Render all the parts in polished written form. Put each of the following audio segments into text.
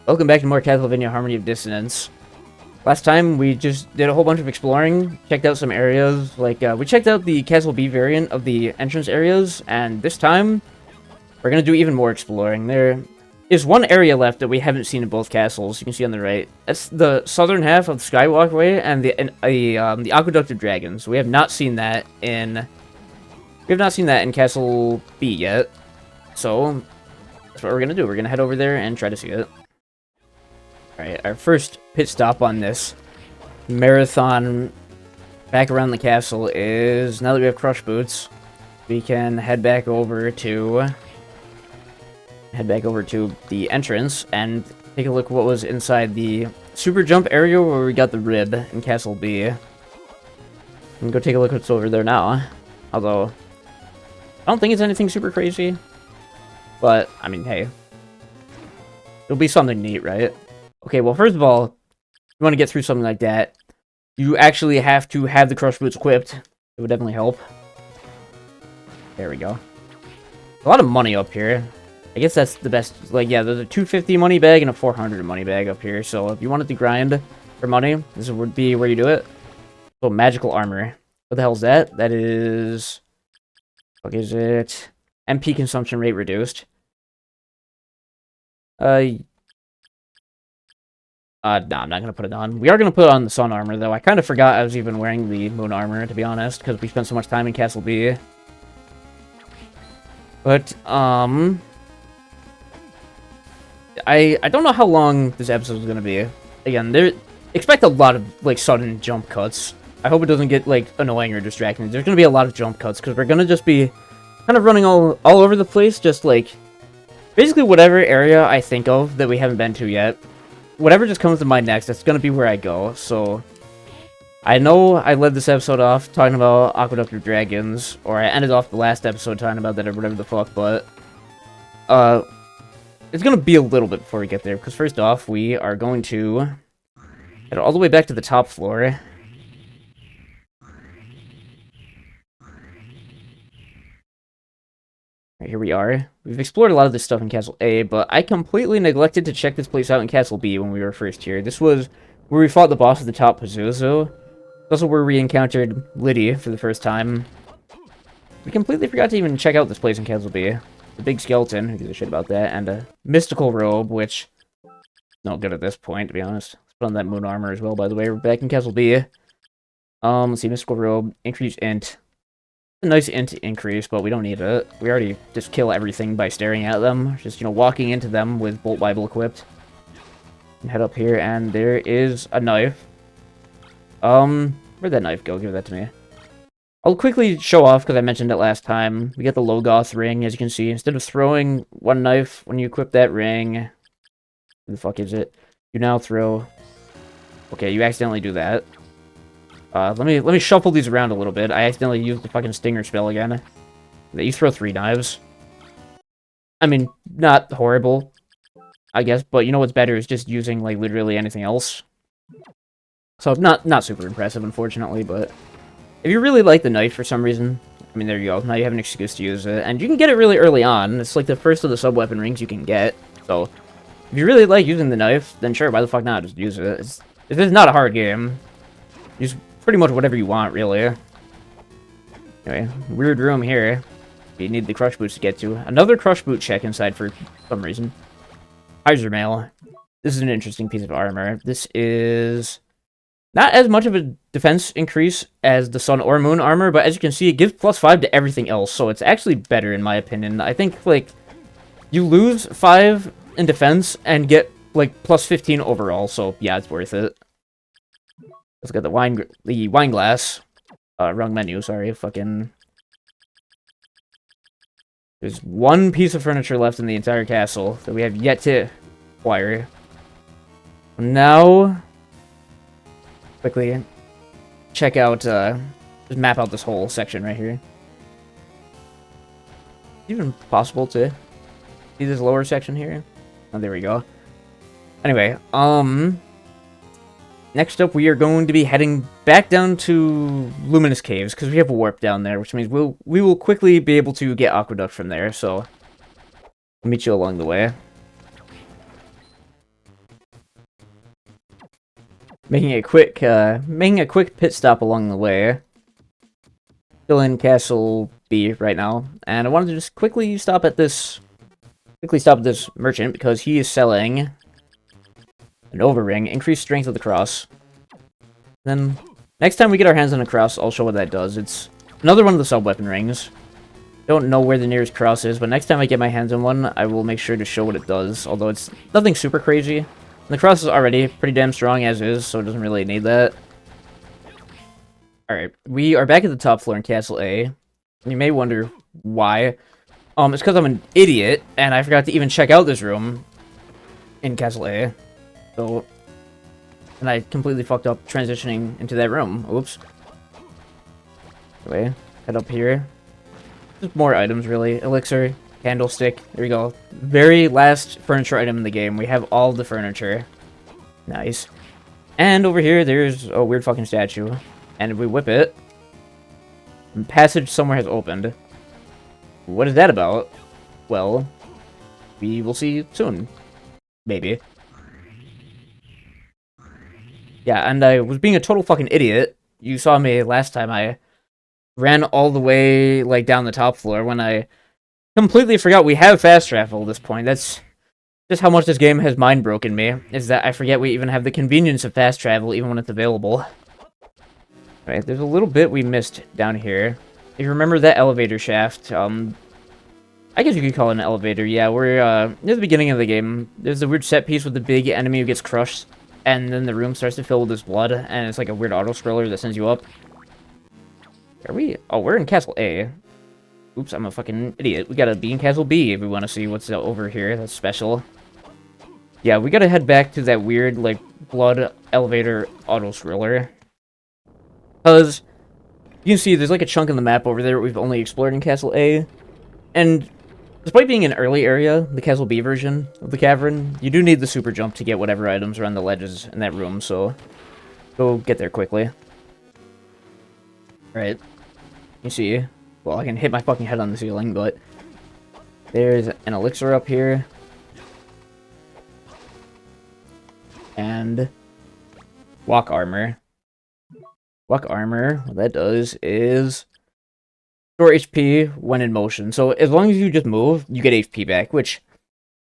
Welcome back to more Castlevania Harmony of Dissonance. Last time, we just did a whole bunch of exploring, checked out some areas, like, we checked out the Castle B variant of the entrance areas, and this time, we're gonna do even more exploring. There is one area left that we haven't seen in both castles, you can see on the right. That's the southern half of the Skywalkway and the Aqueduct of Dragons. We have not seen that in... Castle B yet, so that's what we're gonna do. We're gonna head over there and try to see it. Alright, our first pit stop on this marathon back around the castle is, now that we have Crush Boots, we can head back over to the entrance and take a look what was inside the super jump area where we got the rib in Castle B. And go take a look what's over there now. Although, I don't think it's anything super crazy. But, I mean, hey. It'll be something neat, right? Okay, well, first of all, if you want to get through something like that, you actually have to have the Crush Boots equipped. It would definitely help. There we go. A lot of money up here. I guess that's the best. Like, yeah, there's a 250 money bag and a 400 money bag up here. So if you wanted to grind for money, this would be where you do it. So, magical armor. What the hell is that? That is... What is it? MP consumption rate reduced. No, I'm not going to put it on. We are going to put on the sun armor, though. I kind of forgot I was even wearing the moon armor, to be honest, because we spent so much time in Castle B. But, I don't know how long this episode is going to be. Again, expect a lot of, like, sudden jump cuts. I hope it doesn't get, like, annoying or distracting. There's going to be a lot of jump cuts, because we're going to just be kind of running all over the place, just, like, basically whatever area I think of that we haven't been to yet. Whatever just comes to mind next, that's going to be where I go, so... I know I led this episode off talking about Aqueduct of Dragons, or I ended off the last episode talking about that or whatever the fuck, but... it's going to be a little bit before we get there, because first off, we are going to head all the way back to the top floor. Right, here we are. We've explored a lot of this stuff in Castle A, but I completely neglected to check this place out in Castle B when we were first here. This was where we fought the boss at the top, Pazuzu. It's also where we encountered Liddy for the first time. We completely forgot to even check out this place in Castle B. The big skeleton, who gives a shit about that, and a mystical robe, which... not good at this point, to be honest. Let's put on that moon armor as well, by the way. We're back in Castle B. Let's see, mystical robe, increased int. A nice int increase, but we don't need it. We already just kill everything by staring at them. Just, you know, walking into them with Bolt Bible equipped. And head up here, and there is a knife. Where'd that knife go? Give that to me. I'll quickly show off, because I mentioned it last time. We get the Logoth ring, as you can see. Instead of throwing one knife when you equip that ring... Where the fuck is it? You now throw... Okay, you accidentally do that. Let me shuffle these around a little bit. I accidentally used the fucking stinger spell again. You throw 3 knives. I mean, not horrible, I guess, but you know what's better is just using, like, literally anything else. So, not super impressive, unfortunately, but... If you really like the knife for some reason, I mean, there you go. Now you have an excuse to use it. And you can get it really early on. It's like the first of the sub-weapon rings you can get. So, if you really like using the knife, then sure, why the fuck not? Just use it. It's not a hard game. Use pretty much whatever you want, really. Anyway, weird room here. You need the Crush Boots to get to. Another Crush Boot check inside for some reason. Hyzer Mail. This is an interesting piece of armor. This is not as much of a defense increase as the Sun or Moon armor, but as you can see, it gives +5 to everything else, so it's actually better in my opinion. I think, like, you lose 5 in defense and get, like, +15 overall, so yeah, it's worth it. Let's get the wine glass. Wrong menu, sorry, fucking... There's one piece of furniture left in the entire castle that we have yet to acquire. Now... quickly check out, just map out this whole section right here. Even possible to see this lower section here? Oh, there we go. Anyway, next up we are going to be heading back down to Luminous Caves, because we have a warp down there, which means we will quickly be able to get Aqueduct from there, so I'll meet you along the way. making a quick pit stop along the way. Still in Castle B right now, and I wanted to just quickly stop at this merchant because he is selling an overring, increased strength of the cross. Then next time we get our hands on a cross, I'll show what that does. It's another one of the sub-weapon rings. Don't know where the nearest cross is, but next time I get my hands on one, I will make sure to show what it does, although it's nothing super crazy. And the cross is already pretty damn strong as is, so it doesn't really need that. Alright, we are back at the top floor in Castle A. You may wonder why. It's because I'm an idiot, and I forgot to even check out this room in Castle A. So, and I completely fucked up transitioning into that room. Oops. Anyway, head up here. Just more items, really. Elixir, candlestick. There we go. Very last furniture item in the game. We have all the furniture. Nice. And over here, there's a weird fucking statue. And if we whip it, a passage somewhere has opened. What is that about? Well, we will see soon. Maybe. Yeah, and I was being a total fucking idiot. You saw me last time I ran all the way, like, down the top floor when I completely forgot we have fast travel at this point. That's just how much this game has mind-broken me, is that I forget we even have the convenience of fast travel even when it's available. Right, there's a little bit we missed down here. If you remember that elevator shaft, I guess you could call it an elevator, yeah, we're, near the beginning of the game. There's a weird set piece with the big enemy who gets crushed, and then the room starts to fill with his blood, and it's like a weird auto-scroller that sends you up. Are we? Oh, we're in Castle A. Oops, I'm a fucking idiot. We gotta be in Castle B if we want to see what's over here that's special. Yeah, we gotta head back to that weird, like, blood elevator auto-scroller. Because you can see there's like a chunk in the map over there we've only explored in Castle A. And despite being an early area, the Castle B version of the cavern, you do need the super jump to get whatever items are on the ledges in that room, so go get there quickly. Alright. You see, well, I can hit my fucking head on the ceiling, but there's an elixir up here. And walk armor. Walk armor, what that does is store HP when in motion. So as long as you just move, you get HP back, which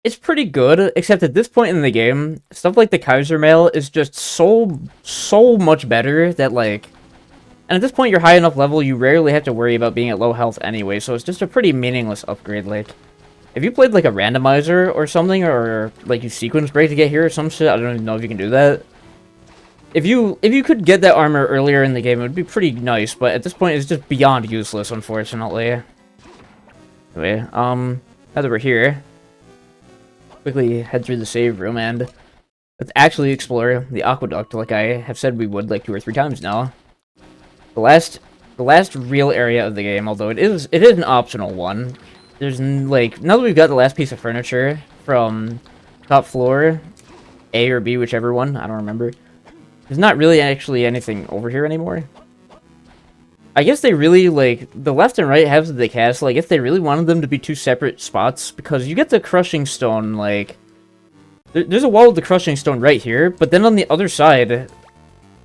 is pretty good, except at this point in the game, stuff like the Kaiser Mail is just so much better that, like, and at this point you're high enough level, you rarely have to worry about being at low health anyway, so it's just a pretty meaningless upgrade. Like, if you played like a randomizer or something, or like you sequence break to get here or some shit, I don't even know if you can do that. If you could get that armor earlier in the game, it would be pretty nice, but at this point, it's just beyond useless, unfortunately. Anyway, now that we're here, quickly head through the save room, and let's actually explore the aqueduct, like I have said we would, like 2 or 3 times now. The last real area of the game, although it is an optional one. There's, like, now that we've got the last piece of furniture from top floor, A or B, whichever one, I don't remember. There's not really actually anything over here anymore. I guess they really, like, the left and right halves of the castle, I guess they really wanted them to be 2 separate spots, because you get the crushing stone, like, there's a wall of the crushing stone right here, but then on the other side,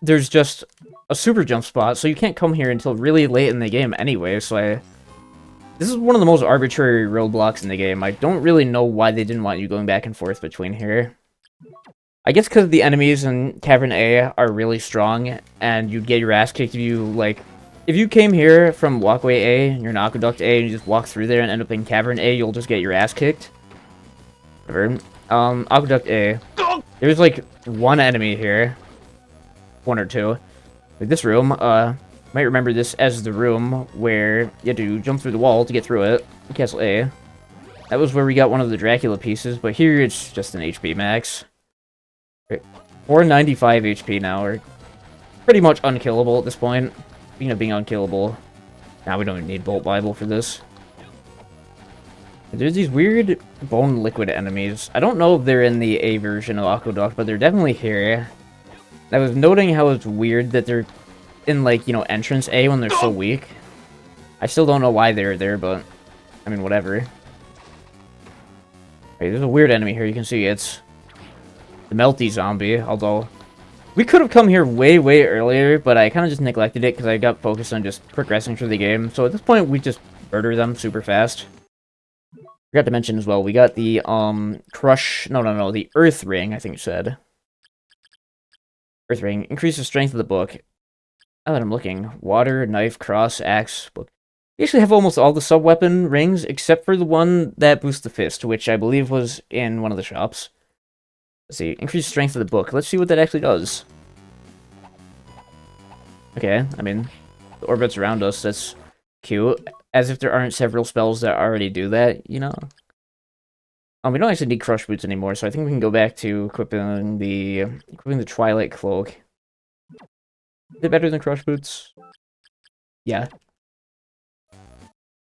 there's just a super jump spot, so you can't come here until really late in the game anyway, so this is one of the most arbitrary roadblocks in the game. I don't really know why they didn't want you going back and forth between here. I guess because the enemies in Cavern A are really strong, and you'd get your ass kicked if you, like, if you came here from Walkway A, and you're in Aqueduct A, and you just walk through there and end up in Cavern A, you'll just get your ass kicked. Whatever. Aqueduct A. There's, like, 1 enemy here. 1 or 2. Like, this room, might remember this as the room where you had to jump through the wall to get through it. Castle A. That was where we got one of the Dracula pieces, but here it's just an HP max. 495 HP now, or pretty much unkillable at this point. Speaking of being unkillable, now we don't need Bolt Bible for this. There's these weird bone liquid enemies. I don't know if they're in the A version of Aqueduct, but they're definitely here. I was noting how it's weird that they're in, like, you know, entrance A when they're so weak. I still don't know why they're there, but, I mean, whatever. Hey, there's a weird enemy here, you can see it's the Melty Zombie, although We could have come here way, way earlier, but I kind of just neglected it because I got focused on just progressing through the game. So at this point, we just murder them super fast. Forgot to mention as well, we got the, Crush... No, the Earth Ring, I think you said. Earth Ring. Increases strength of the book. Now that I'm looking. Water, knife, cross, axe, book. We actually have almost all the sub-weapon rings, except for the one that boosts the fist, which I believe was in one of the shops. Let's see. Increase strength of the book. Let's see what that actually does. Okay, I mean, the orbits around us, that's cute. As if there aren't several spells that already do that, you know? We don't actually need Crush Boots anymore, so I think we can go back to equipping the Twilight Cloak. Is it better than Crush Boots? Yeah.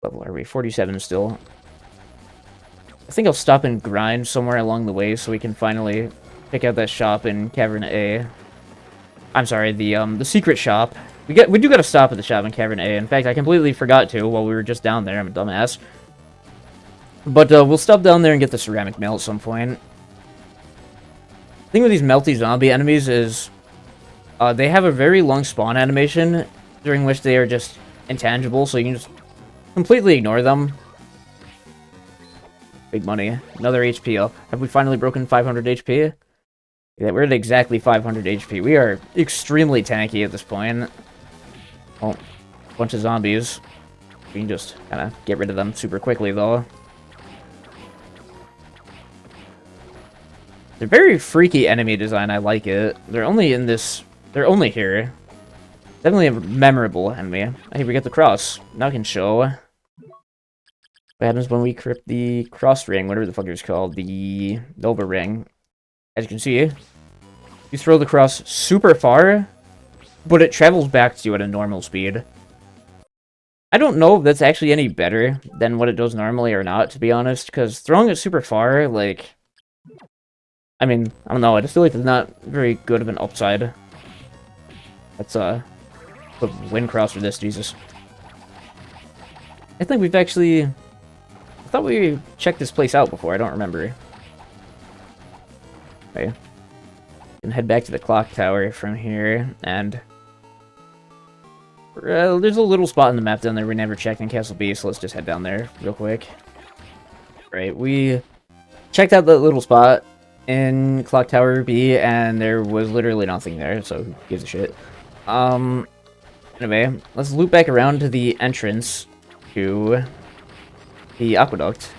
Level are we? 47 still. I think I'll stop and grind somewhere along the way so we can finally pick out that shop in Cavern A. I'm sorry, the secret shop. We do gotta stop at the shop in Cavern A. In fact, I completely forgot to while we were just down there. I'm a dumbass. But we'll stop down there and get the ceramic mail at some point. The thing with these melty zombie enemies is they have a very long spawn animation during which they are just intangible, so you can just completely ignore them. Big money. Another HP up. Have we finally broken 500 HP? Yeah, we're at exactly 500 HP. We are extremely tanky at this point. Oh, bunch of zombies. We can just kind of get rid of them super quickly, though. They're very freaky enemy design. I like it. They're only in this... They're only here. Definitely a memorable enemy. Hey, we got the cross. Now I can show what happens when we crypt the cross ring, whatever the fuck it's called. The Nova ring. As you can see, you throw the cross super far, but it travels back to you at a normal speed. I don't know if that's actually any better than what it does normally or not, to be honest, because throwing it super far, like... I mean, I don't know, I just feel like it's not very good of an upside. Let's, put wind cross for this, Jesus. I think we've actually... I thought we checked this place out before, I don't remember. Okay. We can head back to the clock tower from here, and... there's a little spot in the map down there we never checked in Castle B, so let's just head down there real quick. Right, we checked out that little spot in Clock Tower B, and there was literally nothing there, so who gives a shit. Anyway, let's loop back around to the entrance to the aqueduct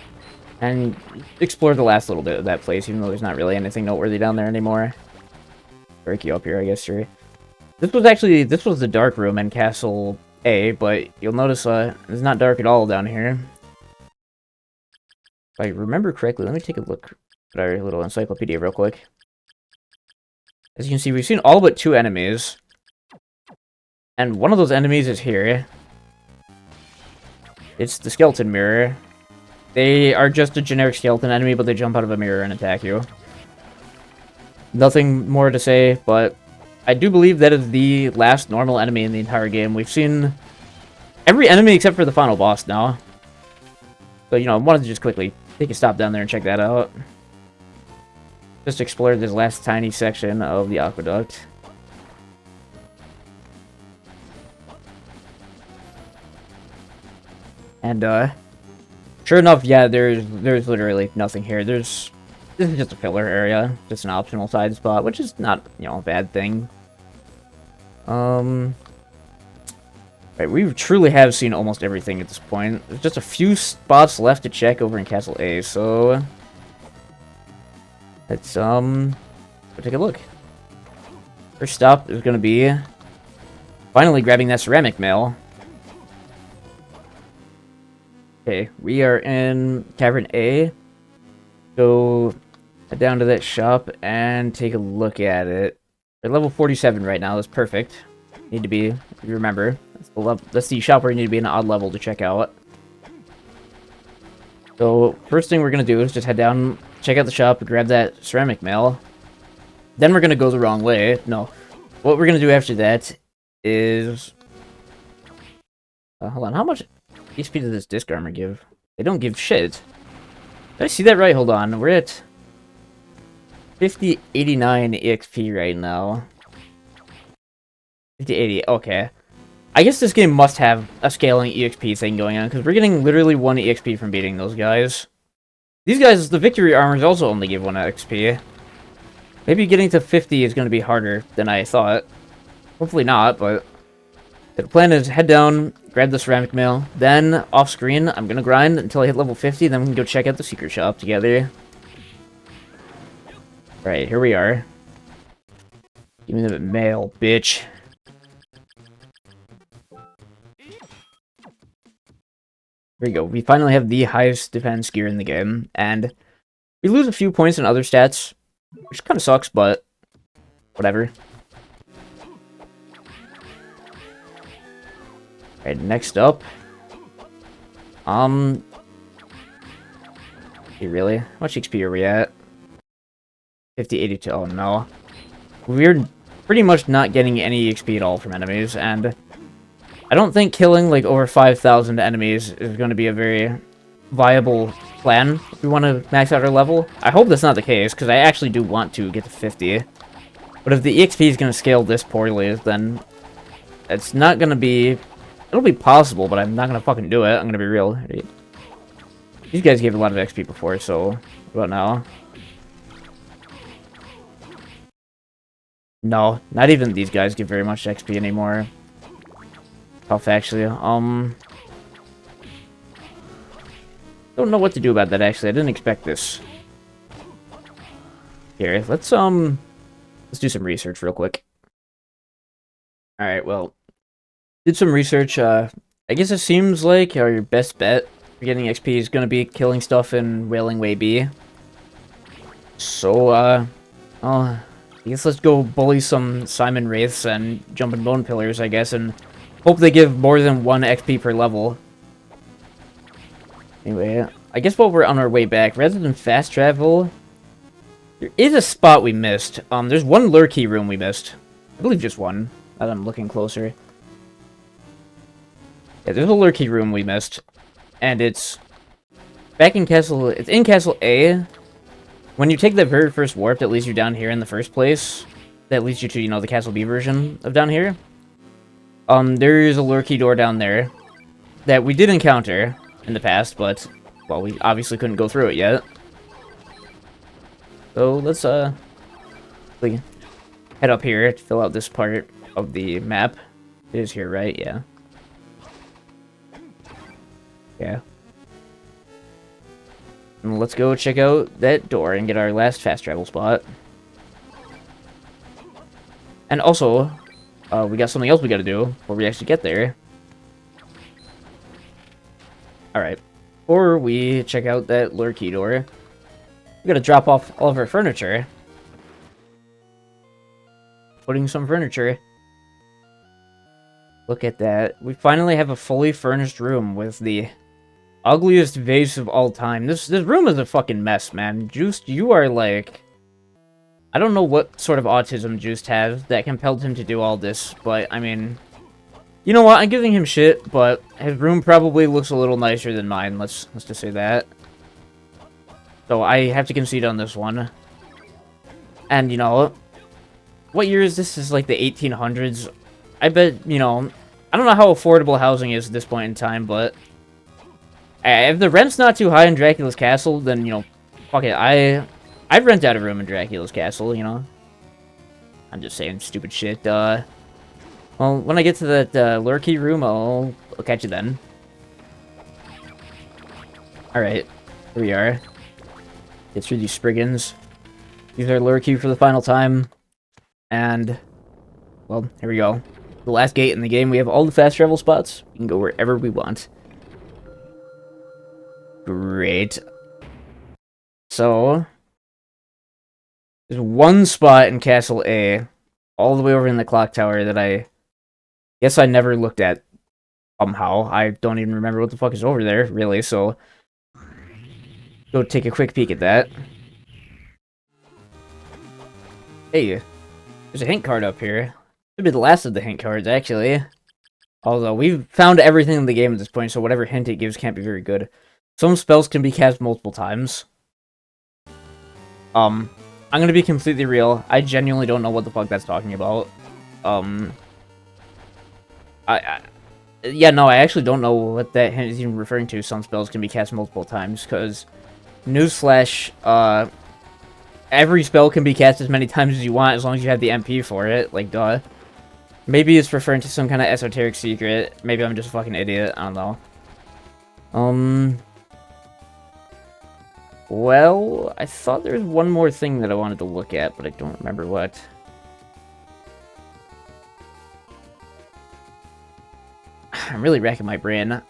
and explore the last little bit of that place, even though there's not really anything noteworthy down there anymore. Break you up here, I guess, sure. This was the dark room in Castle A, but you'll notice it's not dark at all down here. If I remember correctly, let me take a look at our little encyclopedia real quick. As you can see, we've seen all but 2 enemies. And one of those enemies is here. It's the skeleton mirror. They are just a generic skeleton enemy, but they jump out of a mirror and attack you. Nothing more to say, but I do believe that is the last normal enemy in the entire game. We've seen every enemy except for the final boss now. So, you know, I wanted to just quickly take a stop down there and check that out. Just explore this last tiny section of the aqueduct. And, sure enough, yeah, there's literally nothing here. This is just a filler area, just an optional side spot, which is not, you know, a bad thing. Right, we truly have seen almost everything at this point. There's just a few spots left to check over in Castle A, so let's go take a look. First stop is gonna be finally grabbing that ceramic mail. Okay, we are in Cavern A. Go down to that shop and take a look at it. We're level 47 right now. That's perfect. Need to be, if you remember, that's the shop where you need to be an odd level to check out. So first thing we're gonna do is just head down, check out the shop, grab that ceramic mail. Then we're gonna go the wrong way. No, what we're gonna do after that is hold on. How much HP does this disc armor give? They don't give shit. Did I see that right? Hold on. We're at 5089 EXP right now. 50, 80, okay. I guess this game must have a scaling EXP thing going on, because we're getting literally 1 EXP from beating those guys. These guys, the victory armors also only give 1 XP. Maybe getting to 50 is going to be harder than I thought. Hopefully not, but... The plan is head down, grab the ceramic mail, then, off-screen, I'm going to grind until I hit level 50, then we can go check out the secret shop together. Right, here we are. Give me the mail, bitch. There we go. We finally have the highest defense gear in the game, and we lose a few points in other stats, which kind of sucks, but whatever. Alright, next up. Really? How much XP are we at? 50, 82. Oh no. We're pretty much not getting any XP at all from enemies, and I don't think killing like over 5,000 enemies is going to be a very viable plan if we want to max out our level. I hope that's not the case, because I actually do want to get to 50. But if the EXP is going to scale this poorly, then it's not going to be... It'll be possible, but I'm not going to fucking do it. I'm going to be real. These guys gave a lot of XP before, so what about now? No, not even these guys give very much XP anymore. Tough, actually. Don't know what to do about that, actually. I didn't expect this. Here, let's do some research real quick. Alright, well, did some research. I guess it seems like your best bet for getting XP is gonna be killing stuff in Wailing Way B. So, I guess let's go bully some Simon Wraiths and Jumping Bone Pillars, I guess, and hope they give more than 1 XP per level. Anyway, I guess while we're on our way back, rather than fast travel, there is a spot we missed. There's one lure key room we missed. I believe just one, as I'm looking closer. Yeah, there's a lure key room we missed, and it's back in Castle... It's in Castle A. When you take the very first warp that leads you down here in the first place, that leads you to, you know, the Castle B version of down here, there is a lure key door down there that we did encounter in the past, but, well, we obviously couldn't go through it yet. So, let's, head up here to fill out this part of the map. It is here, right? Yeah. Yeah. And let's go check out that door and get our last fast travel spot. And also, we got something else we gotta do before we actually get there. Alright. Before we check out that lure key door, we gotta drop off all of our furniture. Putting some furniture. Look at that. We finally have a fully furnished room with the ugliest vase of all time. This room is a fucking mess, man. Juste, you are like... I don't know what sort of autism Juste has that compelled him to do all this, but, I mean... You know what? I'm giving him shit, but his room probably looks a little nicer than mine. Let's just say that. So I have to concede on this one. And, you know... What year is this? This is like the 1800s. I bet, you know... I don't know how affordable housing is at this point in time, but... If the rent's not too high in Dracula's Castle, then, you know, fuck it, I'd rent out a room in Dracula's Castle, you know? I'm just saying stupid shit, Well, when I get to that, lure key room, I'll catch you then. Alright, here we are. Get through these Spriggans. Use our lure key for the final time. And, well, here we go. The last gate in the game, we have all the fast travel spots. We can go wherever we want. Great. So, there's one spot in Castle A, all the way over in the clock tower, that I guess I never looked at somehow. I don't even remember what the fuck is over there, really, so go take a quick peek at that. Hey, there's a hint card up here. Should be the last of the hint cards, actually. Although, we've found everything in the game at this point, so whatever hint it gives can't be very good. Some spells can be cast multiple times. I'm gonna be completely real. I genuinely don't know what the fuck that's talking about. Yeah, no, I actually don't know what that hint is even referring to. Some spells can be cast multiple times, because, newsflash, every spell can be cast as many times as you want, as long as you have the MP for it, like, duh. Maybe it's referring to some kind of esoteric secret. Maybe I'm just a fucking idiot, I don't know. Well, I thought there was one more thing that I wanted to look at, but I don't remember what. I'm really racking my brain.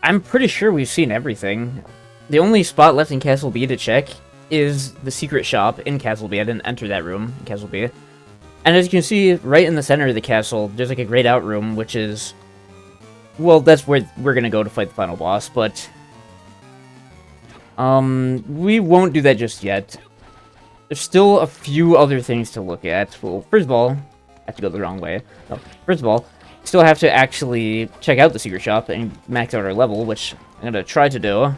I'm pretty sure we've seen everything. The only spot left in Castle B to check is the secret shop in Castle B. I didn't enter that room in Castle B. And as you can see, right in the center of the castle, there's like a great out room, which is... Well, that's where we're gonna go to fight the final boss, but... we won't do that just yet. There's still a few other things to look at. Well, first of all, I have to go the wrong way. No, first of all, still have to actually check out the secret shop and max out our level, which I'm gonna try to do.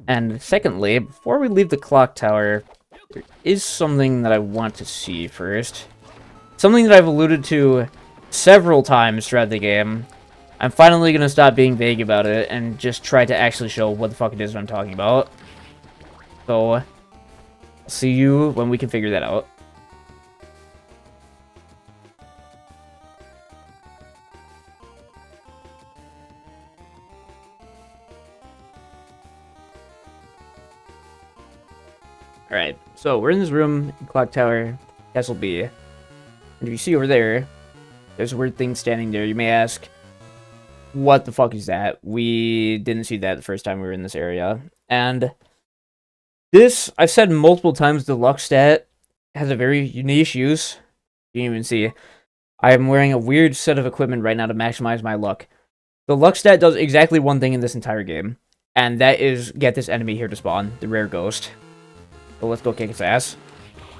And secondly, before we leave the clock tower, there is something that I want to see first. Something that I've alluded to several times throughout the game. I'm finally gonna stop being vague about it and just try to actually show what the fuck it is I'm talking about. So, I'll see you when we can figure that out. Alright, so we're in this room, Clock Tower, Castle B. And if you see over there, there's a weird thing standing there. You may ask, what the fuck is that? We didn't see that the first time we were in this area. And this, I've said multiple times, the luck stat has a very niche use. You can even see, I am wearing a weird set of equipment right now to maximize my luck. The luck stat does exactly one thing in this entire game, and that is get this enemy here to spawn, the rare ghost. So let's go kick its ass.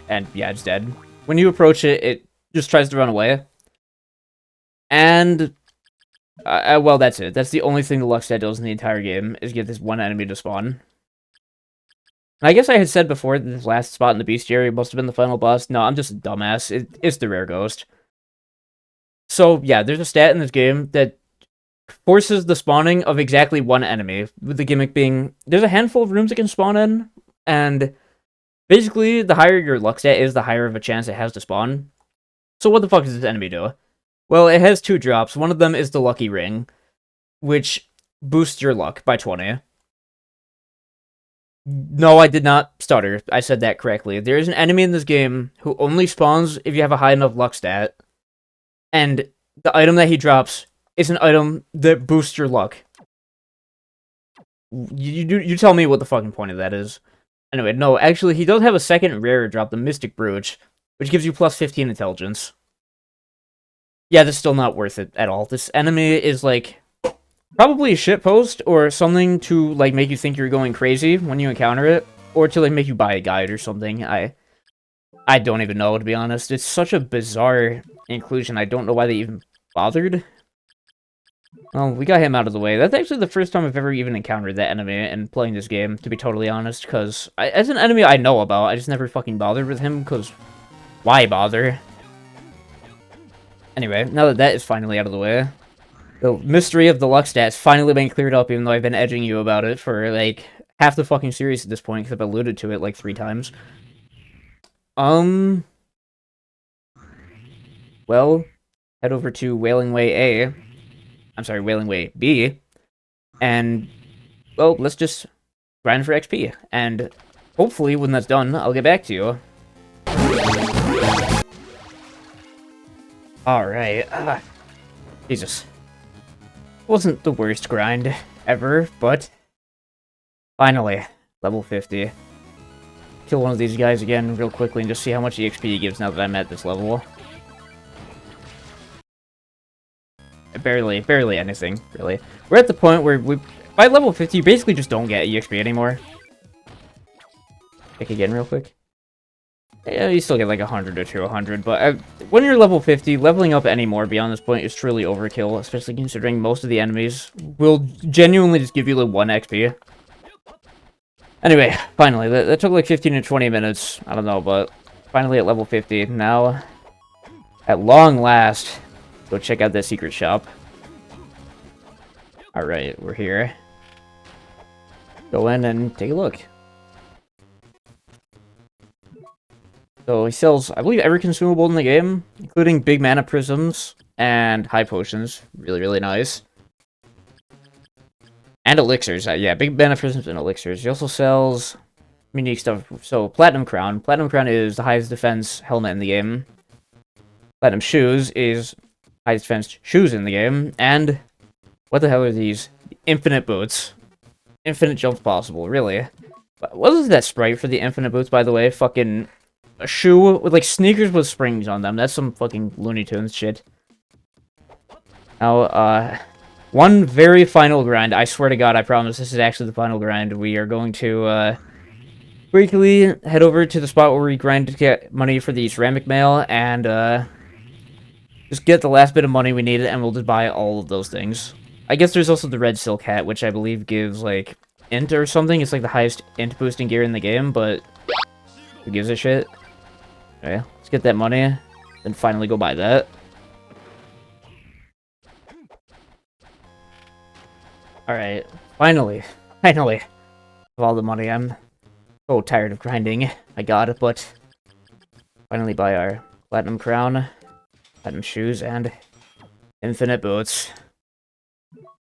And yeah, it's dead. When you approach it, it just tries to run away. And, well, that's it. That's the only thing the luck stat does in the entire game, is get this one enemy to spawn. And I guess I had said before that this last spot in the bestiary must have been the final boss. No, I'm just a dumbass. It's the rare ghost. So, yeah, there's a stat in this game that forces the spawning of exactly one enemy, with the gimmick being, there's a handful of rooms it can spawn in, and basically, the higher your luck stat is, the higher of a chance it has to spawn. So what the fuck does this enemy do? Well, it has two drops. One of them is the Lucky Ring, which boosts your luck by 20. No, I did not stutter. I said that correctly. There is an enemy in this game who only spawns if you have a high enough luck stat, and the item that he drops is an item that boosts your luck. You tell me what the fucking point of that is. Anyway, no, actually, he does have a second rare drop, the Mystic Brooch, which gives you plus 15 intelligence. Yeah, that's still not worth it at all. This enemy is, like, probably a shitpost, or something to, like, make you think you're going crazy when you encounter it, or to, like, make you buy a guide or something. I don't even know, to be honest. It's such a bizarre inclusion, I don't know why they even bothered. Well, we got him out of the way. That's actually the first time I've ever even encountered that enemy in playing this game, to be totally honest, because as an enemy I know about, I just never fucking bothered with him, because why bother? Anyway, now that that is finally out of the way, the mystery of the luck stat's finally been cleared up, even though I've been edging you about it for, like, half the fucking series at this point, because I've alluded to it, like, 3 times. Well, head over to Wailing Way A. I'm sorry, Wailing Way B, and, well, let's just grind for XP, and hopefully when that's done, I'll get back to you. Alright, Jesus. Wasn't the worst grind ever, but finally, level 50. Kill one of these guys again real quickly and just see how much EXP he gives now that I'm at this level. Barely anything, really. We're at the point where by level 50, you basically just don't get EXP anymore. Pick again real quick. Yeah, you still get like 100 or 200, but when you're level 50, leveling up any more beyond this point is truly overkill, especially considering most of the enemies will genuinely just give you like 1 XP. Anyway, finally, that took like 15 to 20 minutes, I don't know, but finally at level 50. Now, At long last, go check out that secret shop. Alright, we're here. Go in and take a look. So he sells, I believe, every consumable in the game, including big mana prisms and high potions. Really, really nice. And elixirs. Yeah, big mana prisms and elixirs. He also sells unique stuff. So, Platinum Crown. Platinum Crown is the highest defense helmet in the game. Platinum Shoes is highest defense shoes in the game. And what the hell are these? Infinite Boots. Infinite jumps possible, really. What is that sprite for the Infinite Boots, by the way? Fucking a shoe with, like, sneakers with springs on them. That's some fucking Looney Tunes shit. Now, one very final grind. I swear to God, I promise this is actually the final grind. We are going to, briefly head over to the spot where we grind to get money for the ceramic mail, and, just get the last bit of money we needed, and we'll just buy all of those things. I guess there's also the red silk hat, which I believe gives, like, int or something. It's, like, the highest int boosting gear in the game, but who gives a shit? Okay, let's get that money, and finally go buy that. Alright, finally, of all the money. I'm so tired of grinding, my god, but finally buy our Platinum Crown, Platinum Shoes, and Infinite Boots.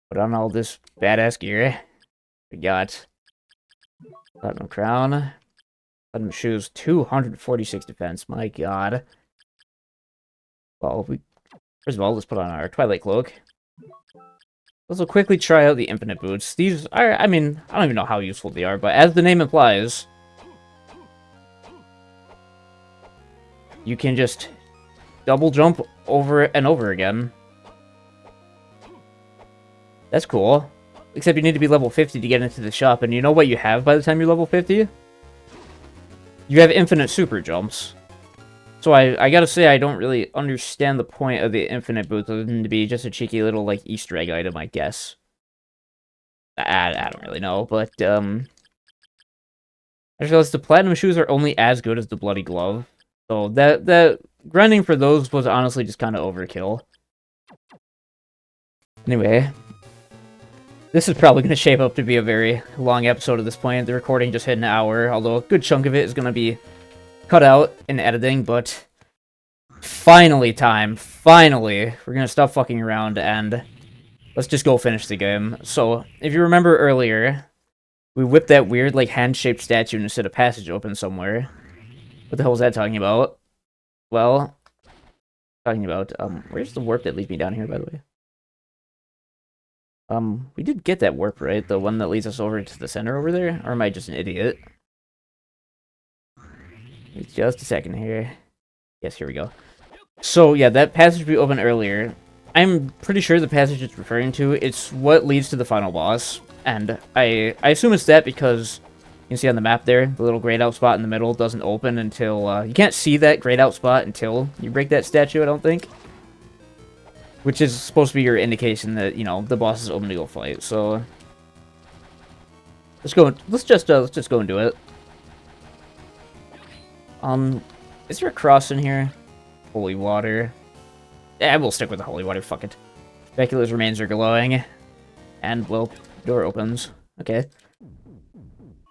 Put on all this badass gear. We got Platinum Crown, Platinum Shoes, 246 defense, my god. Well, first of all, let's put on our Twilight Cloak. Let's quickly try out the Infinite Boots. These are, I mean, I don't even know how useful they are, but as the name implies, you can just double jump over and over again. That's cool. Except you need to be level 50 to get into the shop, and you know what you have by the time you're level 50? You have infinite super jumps. So I gotta say, I don't really understand the point of the Infinite Boots other than to be just a cheeky little, like, Easter egg item, I guess. I don't really know, but, I just realized the Platinum Shoes are only as good as the Bloody Glove. So that grinding for those was honestly just kind of overkill. Anyway, this is probably going to shape up to be a very long episode at this point. The recording just hit an hour, although a good chunk of it is going to be cut out in editing, but finally, we're gonna stop fucking around and let's just go finish the game. So, if you remember earlier, we whipped that weird, like, hand-shaped statue instead of passage open somewhere. What the hell was that talking about? Well, where's the warp that leads me down here, by the way? We did get that warp, right? The one that leads us over to the center over there? Or am I just an idiot? Just a second here. Yes, here we go. So, yeah, that passage we opened earlier, I'm pretty sure the passage it's referring to, it's what leads to the final boss. And I assume it's that because you can see on the map there, the little grayed out spot in the middle doesn't open until, you can't see that grayed out spot until you break that statue, I don't think. Which is supposed to be your indication that, you know, the boss is open to go fight, so let's just go and do it. Is there a cross in here? Holy water. Yeah, we'll stick with the holy water, fuck it. Dracula's remains are glowing. And, well, door opens. Okay.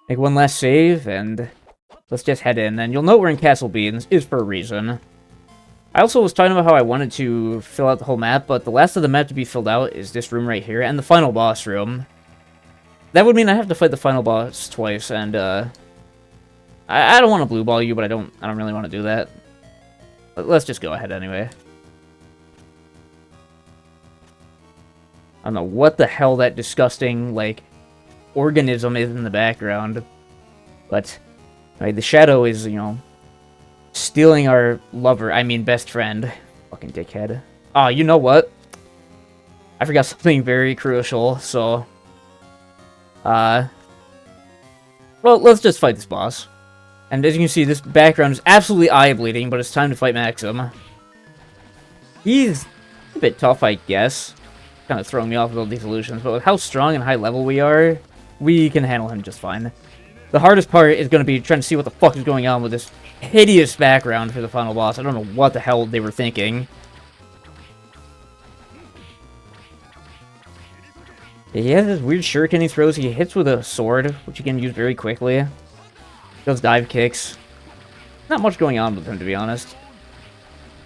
Make one last save, and let's just head in. And you'll note we're in Castle B, and this is for a reason. I also was talking about how I wanted to fill out the whole map, but the last of the map to be filled out is this room right here, and the final boss room. That would mean I have to fight the final boss twice, and, I don't want to blue ball you, but I don't really want to do that. But let's just go ahead anyway. I don't know what the hell that disgusting, like, organism is in the background. But, right, the shadow is, you know, stealing our best friend. Fucking dickhead. Oh, you know what? I forgot something very crucial, so... well, let's just fight this boss. And as you can see, this background is absolutely eye-bleeding, but it's time to fight Maxim. He's a bit tough, I guess. Kind of throwing me off with all these illusions, but with how strong and high level we are, we can handle him just fine. The hardest part is going to be trying to see what the fuck is going on with this hideous background for the final boss. I don't know what the hell they were thinking. Yeah, he has this weird shuriken he throws. He hits with a sword, which he can use very quickly. Does dive kicks. Not much going on with him, to be honest.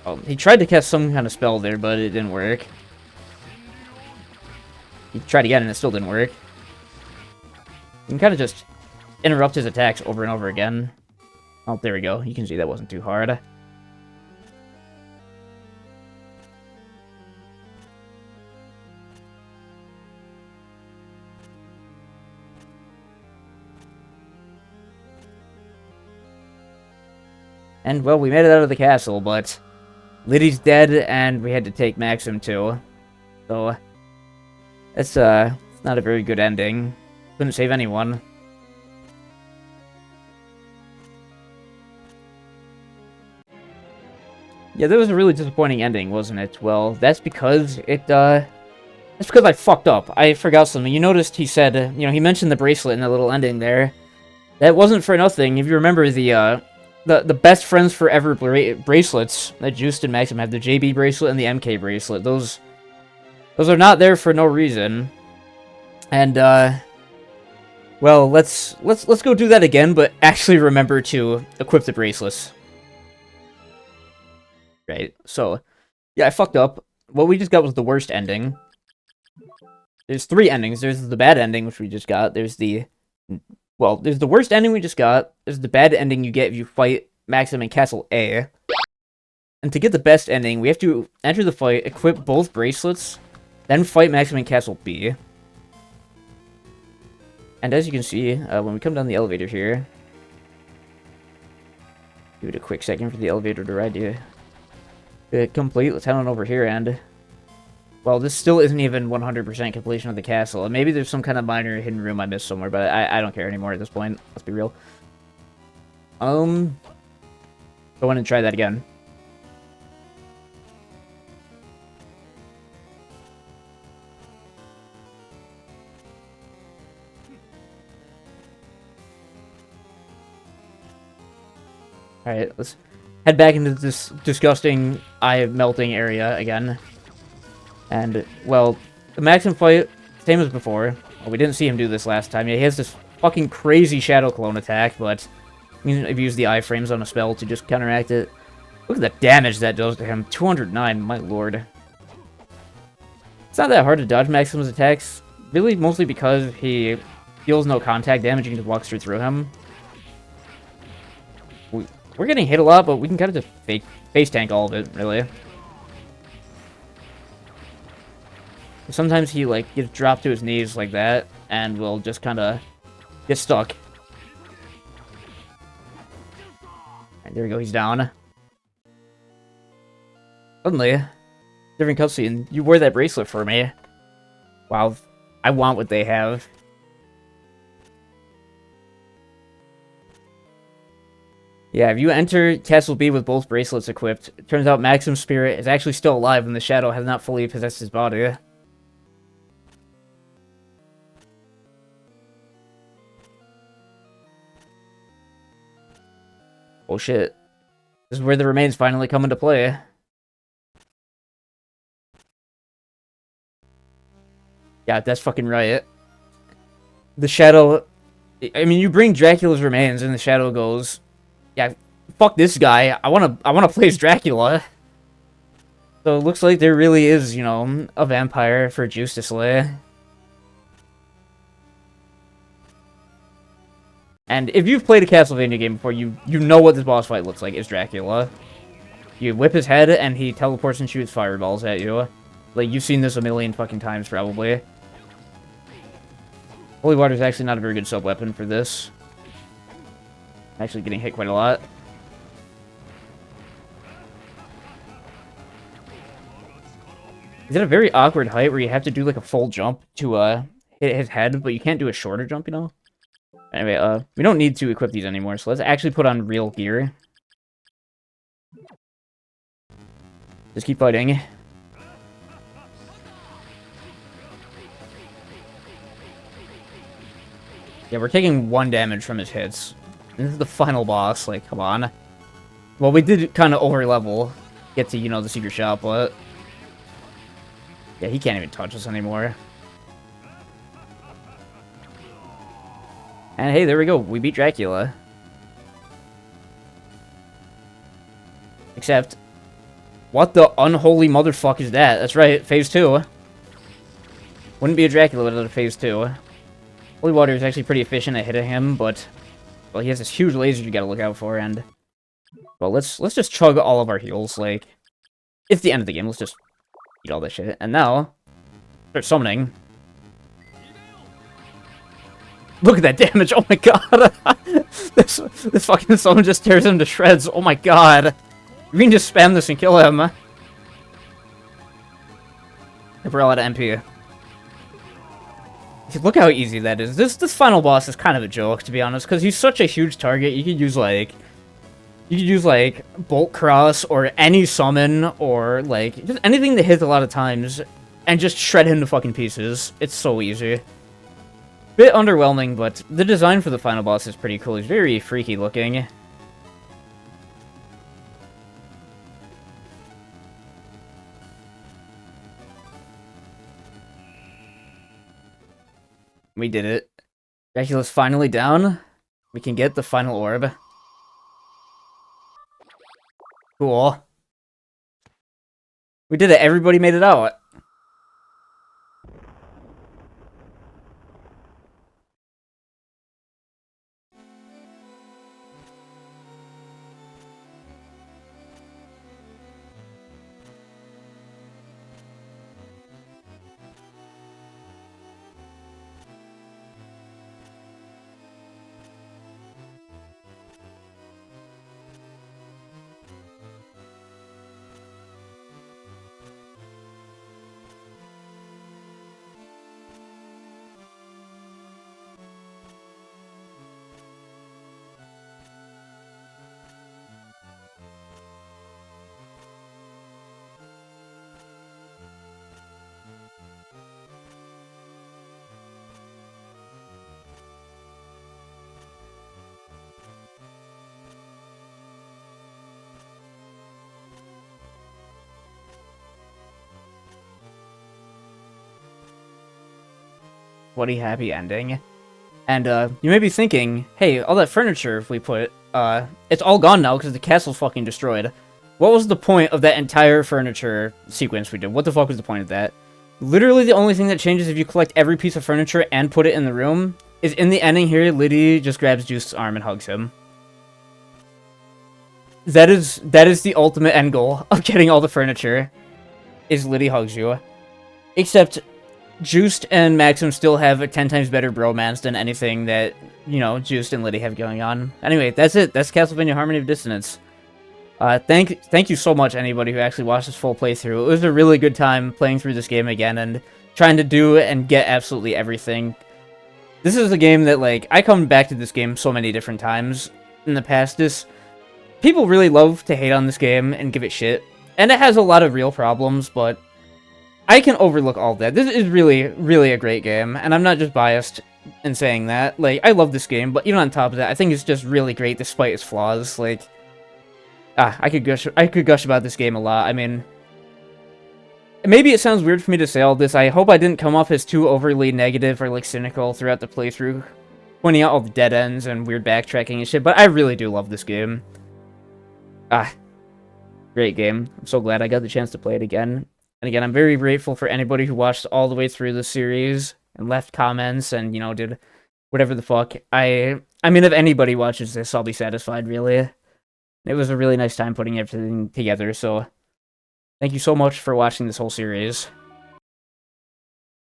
Oh, he tried to cast some kind of spell there, but it didn't work. He tried again, and it still didn't work. You can kind of just interrupt his attacks over and over again. Oh, there we go. You can see that wasn't too hard. And, well, we made it out of the castle, but Liddy's dead, and we had to take Maxim, too. So, it's not a very good ending. Couldn't save anyone. Yeah, that was a really disappointing ending, wasn't it? Well, that's because that's because I fucked up. I forgot something. You noticed he said, you know, he mentioned the bracelet in the little ending there. That wasn't for nothing. If you remember the best friends forever bracelets that Juste and Maxim have, the JB bracelet and the MK bracelet. Those are not there for no reason. And well, let's go do that again, but actually remember to equip the bracelets. Right. So, yeah, I fucked up. What we just got was the worst ending. There's 3 endings. There's the bad ending, which we just got. There's the worst ending we just got. There's the bad ending you get if you fight Maxim in Castle A. And to get the best ending, we have to enter the fight, equip both bracelets, then fight Maxim in Castle B. And as you can see, when we come down the elevator here... Give it a quick second for the elevator to ride you. Complete. Let's head on over here, and... Well, this still isn't even 100% completion of the castle. Maybe there's some kind of minor hidden room I missed somewhere, but I don't care anymore at this point. Let's be real. Go in and try that again. Alright, let's head back into this disgusting eye-melting area again. And, well, the Maxim fight, same as before. Well, we didn't see him do this last time. Yeah, he has this fucking crazy Shadow Clone attack, but I've used the iframes on a spell to just counteract it. Look at the damage that does to him. 209, my lord. It's not that hard to dodge Maxim's attacks, really mostly because he deals no contact damage. You can just walk straight through him. We're getting hit a lot, but we can kind of just face tank all of it, really. Sometimes he, like, gets dropped to his knees like that, and will just kind of get stuck. Right, there we go, he's down. Suddenly, different cutscene. You wore that bracelet for me. Wow, I want what they have. Yeah, if you enter Castle B with both bracelets equipped, it turns out Maxim's spirit is actually still alive and the shadow has not fully possessed his body. Oh shit. This is where the remains finally come into play. Yeah, that's fucking right. The shadow... I mean, you bring Dracula's remains and the shadow goes... Yeah, fuck this guy. I wanna play as Dracula. So it looks like there really is, you know, a vampire for Juste to slay. And if you've played a Castlevania game before, you know what this boss fight looks like. It's Dracula. You whip his head and he teleports and shoots fireballs at you. Like, you've seen this a million fucking times, probably. Holy Water is actually not a very good sub-weapon for this. Actually getting hit quite a lot. He's at a very awkward height where you have to do like a full jump to hit his head, but you can't do a shorter jump, you know? Anyway, we don't need to equip these anymore, so let's actually put on real gear. Just keep fighting. Yeah, we're taking 1 damage from his hits. This is the final boss, like, come on. Well, we did kind of over-level, get to, the secret shop, but... Yeah, he can't even touch us anymore. And hey, there we go. We beat Dracula. Except, what the unholy motherfuck is that? That's right, phase 2. Wouldn't be a Dracula without a phase 2. Holy water is actually pretty efficient at hitting him, but... Well, he has this huge laser you gotta look out for, and... Well, let's just chug all of our heals, like... It's the end of the game, let's just eat all this shit. And now, start summoning. Look at that damage, oh my god! this fucking summon just tears him to shreds, oh my god! We can just spam this and kill him. If we're all out of MP. Look how easy that is. This final boss is kind of a joke, to be honest, because he's such a huge target. You could use like Bolt Cross or any summon or like just anything that hits a lot of times and just shred him to fucking pieces. It's so easy. Bit underwhelming, but the design for the final boss is pretty cool. He's very freaky looking. We did it. Dracula's finally down. We can get the final orb. Cool. We did it. Everybody made it out. Bloody happy ending. And you may be thinking, hey, all that furniture we put, it's all gone now because the castle's fucking destroyed. What was the point of that entire furniture sequence we did? What the fuck was the point of that? Literally the only thing that changes if you collect every piece of furniture and put it in the room is in the ending here, Liddy just grabs Juice's arm and hugs him. That is the ultimate end goal of getting all the furniture, is Liddy hugs you. Except... Juste and Maxim still have a 10 times better bromance than anything that, Juste and Liddy have going on. Anyway, that's it. That's Castlevania Harmony of Dissonance. Thank you so much, anybody who actually watched this full playthrough. It was a really good time playing through this game again and trying to do and get absolutely everything. This is a game that, like, I come back to this game so many different times in the past. People really love to hate on this game and give it shit. And it has a lot of real problems, but... I can overlook all that. This is really, really a great game, and I'm not just biased in saying that. Like, I love this game, but even on top of that, I think it's just really great despite its flaws. Like, I could gush about this game a lot. I mean, maybe it sounds weird for me to say all this. I hope I didn't come off as too overly negative or, like, cynical throughout the playthrough, pointing out all the dead ends and weird backtracking and shit, but I really do love this game. Great game. I'm so glad I got the chance to play it again. And again, I'm very grateful for anybody who watched all the way through the series and left comments and, did whatever the fuck. I mean, if anybody watches this, I'll be satisfied, really. It was a really nice time putting everything together, so thank you so much for watching this whole series.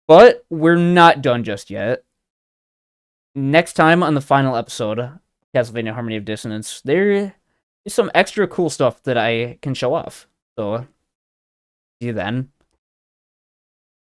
But we're not done just yet. Next time on the final episode of Castlevania Harmony of Dissonance, there is some extra cool stuff that I can show off. So, see you then.